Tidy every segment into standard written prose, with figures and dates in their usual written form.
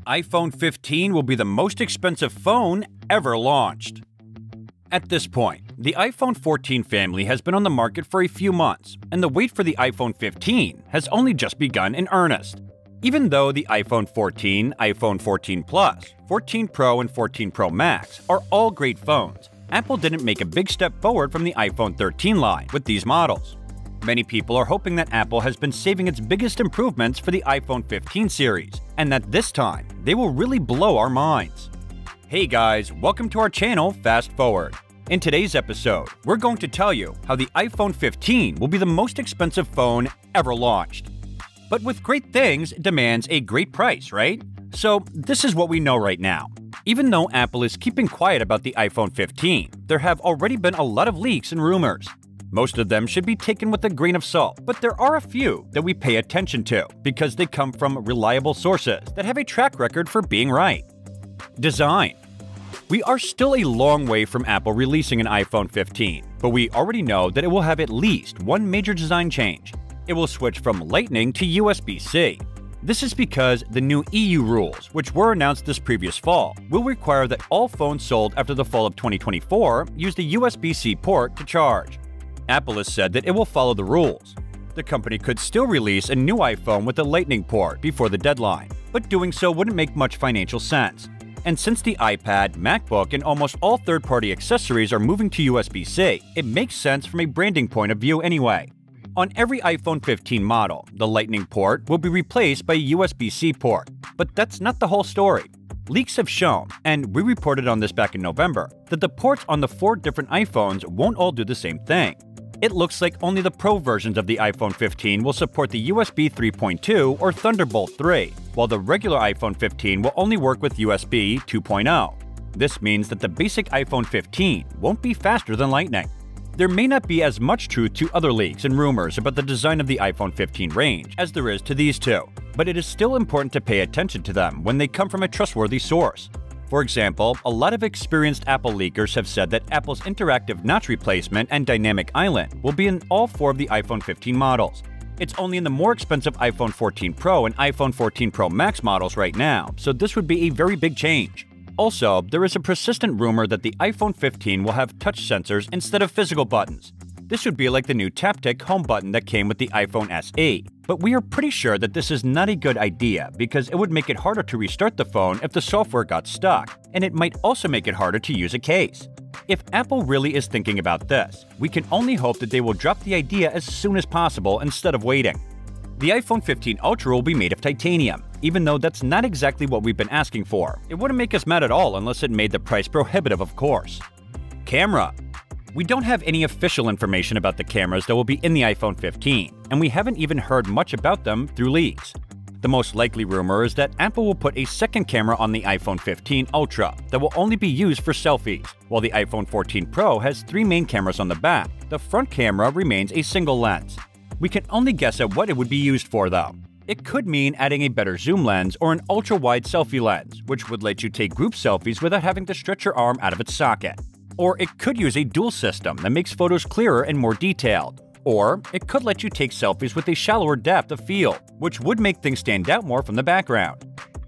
iPhone 15 will be the most expensive phone ever launched. At this point, the iPhone 14 family has been on the market for a few months, and the wait for the iPhone 15 has only just begun in earnest. Even though the iPhone 14, iPhone 14 Plus, 14 Pro, and 14 Pro Max are all great phones, Apple didn't make a big step forward from the iPhone 13 line with these models. Many people are hoping that Apple has been saving its biggest improvements for the iPhone 15 series, and that this time, they will really blow our minds. Hey guys, welcome to our channel Fast Forward. In today's episode, we're going to tell you how the iPhone 15 will be the most expensive phone ever launched. But with great things demands a great price, right? So this is what we know right now. Even though Apple is keeping quiet about the iPhone 15, there have already been a lot of leaks and rumors. Most of them should be taken with a grain of salt, but there are a few that we pay attention to because they come from reliable sources that have a track record for being right. Design. We are still a long way from Apple releasing an iPhone 15, but we already know that it will have at least one major design change. It will switch from Lightning to USB-C. This is because the new EU rules, which were announced this previous fall, will require that all phones sold after the fall of 2024 use the USB-C port to charge. Apple has said that it will follow the rules. The company could still release a new iPhone with a Lightning port before the deadline, but doing so wouldn't make much financial sense. And since the iPad, MacBook, and almost all third-party accessories are moving to USB-C, it makes sense from a branding point of view anyway. On every iPhone 15 model, the Lightning port will be replaced by a USB-C port, but that's not the whole story. Leaks have shown, and we reported on this back in November, that the ports on the 4 different iPhones won't all do the same thing. It looks like only the Pro versions of the iPhone 15 will support the USB 3.2 or Thunderbolt 3, while the regular iPhone 15 will only work with USB 2.0. This means that the basic iPhone 15 won't be faster than Lightning. There may not be as much truth to other leaks and rumors about the design of the iPhone 15 range as there is to these two, but it is still important to pay attention to them when they come from a trustworthy source. For example, a lot of experienced Apple leakers have said that Apple's interactive notch replacement and dynamic island will be in all 4 of the iPhone 15 models. It's only in the more expensive iPhone 14 Pro and iPhone 14 Pro Max models right now, so this would be a very big change. Also, there is a persistent rumor that the iPhone 15 will have touch sensors instead of physical buttons. This would be like the new Taptic home button that came with the iPhone SE. But we are pretty sure that this is not a good idea because it would make it harder to restart the phone if the software got stuck, and it might also make it harder to use a case. If Apple really is thinking about this, we can only hope that they will drop the idea as soon as possible instead of waiting. The iPhone 15 Ultra will be made of titanium, even though that's not exactly what we've been asking for. It wouldn't make us mad at all unless it made the price prohibitive, of course. Camera. We don't have any official information about the cameras that will be in the iPhone 15, and we haven't even heard much about them through leaks. The most likely rumor is that Apple will put a second camera on the iPhone 15 Ultra that will only be used for selfies, while the iPhone 14 Pro has 3 main cameras on the back. The front camera remains a single lens. We can only guess at what it would be used for though. It could mean adding a better zoom lens or an ultra-wide selfie lens, which would let you take group selfies without having to stretch your arm out of its socket. Or it could use a dual system that makes photos clearer and more detailed. Or it could let you take selfies with a shallower depth of field, which would make things stand out more from the background.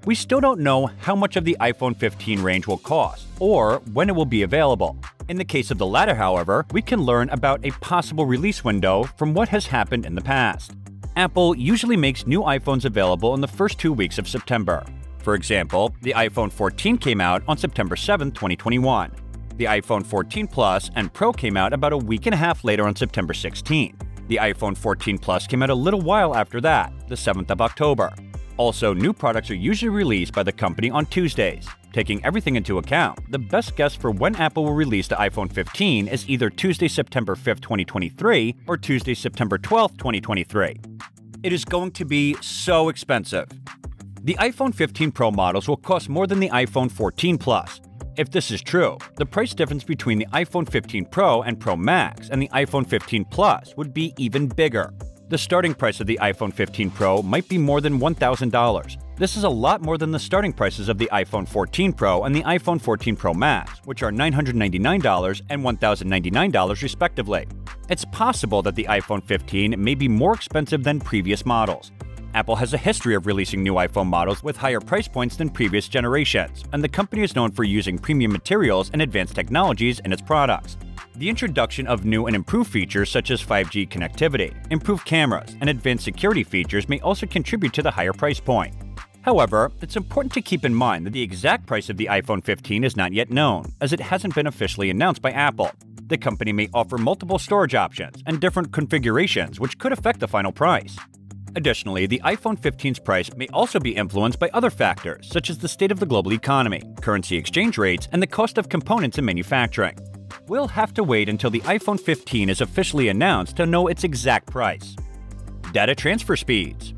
We still don't know how much of the iPhone 15 range will cost, or when it will be available. In the case of the latter, however, we can learn about a possible release window from what has happened in the past. Apple usually makes new iPhones available in the first 2 weeks of September. For example, the iPhone 14 came out on September 7, 2021. The iPhone 14 Plus and Pro came out about a week and a half later on September 16. The iPhone 14 Plus came out a little while after that, the 7th of October. Also, new products are usually released by the company on Tuesdays. Taking everything into account, the best guess for when Apple will release the iPhone 15 is either Tuesday, September 5, 2023 or Tuesday, September 12, 2023. It is going to be so expensive. The iPhone 15 Pro models will cost more than the iPhone 14 Plus. If this is true, the price difference between the iPhone 15 Pro and Pro Max and the iPhone 15 Plus would be even bigger. The starting price of the iPhone 15 Pro might be more than $1,000. This is a lot more than the starting prices of the iPhone 14 Pro and the iPhone 14 Pro Max, which are $999 and $1,099 respectively. It's possible that the iPhone 15 may be more expensive than previous models. Apple has a history of releasing new iPhone models with higher price points than previous generations, and the company is known for using premium materials and advanced technologies in its products. The introduction of new and improved features such as 5G connectivity, improved cameras, and advanced security features may also contribute to the higher price point. However, it's important to keep in mind that the exact price of the iPhone 15 is not yet known, as it hasn't been officially announced by Apple. The company may offer multiple storage options and different configurations, which could affect the final price. Additionally, the iPhone 15's price may also be influenced by other factors, such as the state of the global economy, currency exchange rates, and the cost of components in manufacturing. We'll have to wait until the iPhone 15 is officially announced to know its exact price. Data transfer speeds.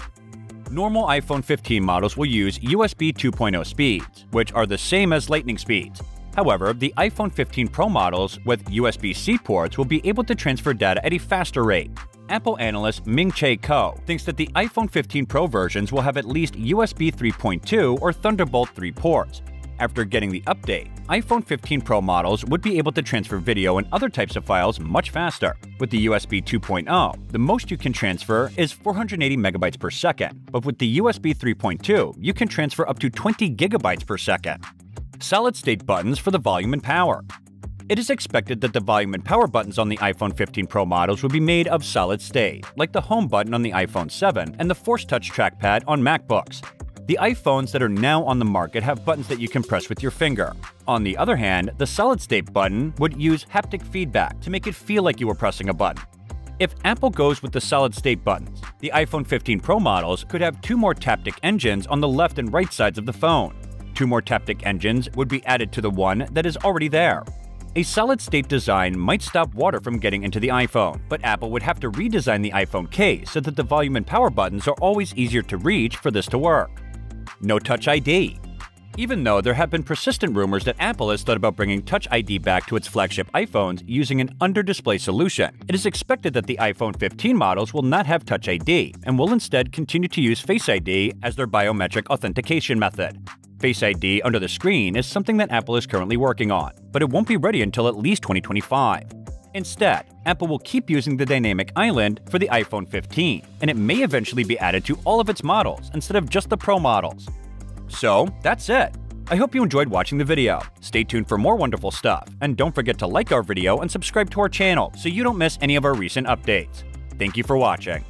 Normal iPhone 15 models will use USB 2.0 speeds, which are the same as Lightning speeds. However, the iPhone 15 Pro models with USB-C ports will be able to transfer data at a faster rate. Apple analyst Ming-Chieh Kuo thinks that the iPhone 15 Pro versions will have at least USB 3.2 or Thunderbolt 3 ports. After getting the update, iPhone 15 Pro models would be able to transfer video and other types of files much faster. With the USB 2.0, the most you can transfer is 480 megabytes per second, but with the USB 3.2, you can transfer up to 20 gigabytes per second. Solid-state buttons for the volume and power. It is expected that the volume and power buttons on the iPhone 15 Pro models will be made of solid state, like the home button on the iPhone 7 and the Force Touch trackpad on MacBooks. The iPhones that are now on the market have buttons that you can press with your finger. On the other hand, the solid-state button would use haptic feedback to make it feel like you were pressing a button. If Apple goes with the solid-state buttons, the iPhone 15 Pro models could have 2 more Taptic engines on the left and right sides of the phone. 2 more Taptic engines would be added to the one that is already there. A solid-state design might stop water from getting into the iPhone, but Apple would have to redesign the iPhone case so that the volume and power buttons are always easier to reach for this to work. No Touch ID. Even though there have been persistent rumors that Apple has thought about bringing Touch ID back to its flagship iPhones using an under-display solution, it is expected that the iPhone 15 models will not have Touch ID and will instead continue to use Face ID as their biometric authentication method. Face ID under the screen is something that Apple is currently working on, but it won't be ready until at least 2025. Instead, Apple will keep using the dynamic island for the iPhone 15, and it may eventually be added to all of its models instead of just the Pro models. So, that's it. I hope you enjoyed watching the video. Stay tuned for more wonderful stuff, and don't forget to like our video and subscribe to our channel so you don't miss any of our recent updates. Thank you for watching.